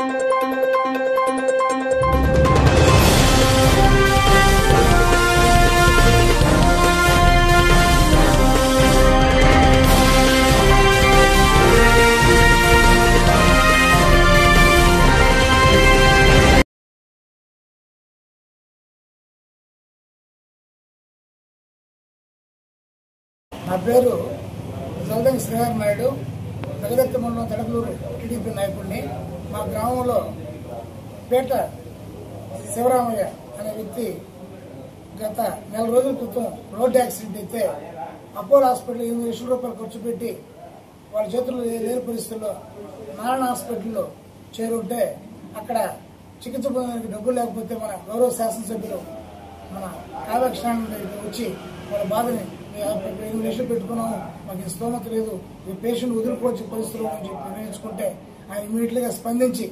నా పేరు జల్దంగి శ్రీహరి నాయుడు, జగదత్తి మండలం తడకలూరు టీడీపీ నాయకుడిని. మా గ్రామంలో పేట శివరామయ్య అనే వ్యక్తి గత నెల రోజుల క్రితం రోడ్డు యాక్సిడెంట్ అయితే అపోలో హాస్పిటల్ 8 లక్షల రూపాయలు ఖర్చు పెట్టి వాళ్ళ చేతుల్లో లేని పరిస్థితుల్లో నారాయణ హాస్పిటల్లో చేరుంటే అక్కడ చికిత్స పొందడానికి డబ్బులు లేకపోతే మన గౌరవ శాసనసభ్యులు మన కావ్యకృష్ణానంద దగ్గరికి వచ్చి వాళ్ళ బాధని 8 లక్షలు పెట్టుకున్నాము, మాకు స్తోమత లేదు, ఈ పేషెంట్ వదులుకోవచ్చు పరిస్థితులు అని చెప్పి నిర్ణయించుకుంటే ఆయన ఇమీడియట్ గా స్పందించి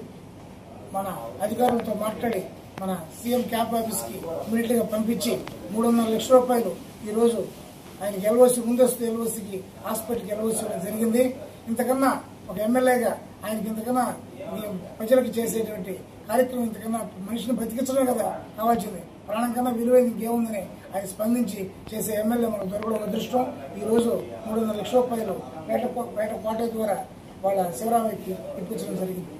మన అధికారులతో మాట్లాడి మన సీఎం క్యాంప్ ఆఫీస్ కి ఇమీడియట్ గా పంపించి 300 లక్షల రూపాయలు ఈ రోజు ఆయనకి ఎల్ఓసి ముందస్తు ఎల్ఓసికి హాస్పిటల్కి ఎల్ఓసి ఇవ్వడం జరిగింది. ఇంతకన్నా ఒక ఎమ్మెల్యేగా ఆయనకి ఇంతకన్నా ప్రజలకు చేసేటువంటి కార్యక్రమం ఇంతకన్నా మనిషిని బతికించడం కదా కావాల్సింది, ప్రాణం కన్నా విలువైంది ఇంకేముందని ఆయన స్పందించి చేసే ఎమ్మెల్యే మనకు దొరకడం అదృష్టం. ఈ రోజు 300 లక్షల రూపాయలు పేట కోట ద్వారా వాళ్ళ శివరామయ్యకి ఇప్పించడం జరిగింది.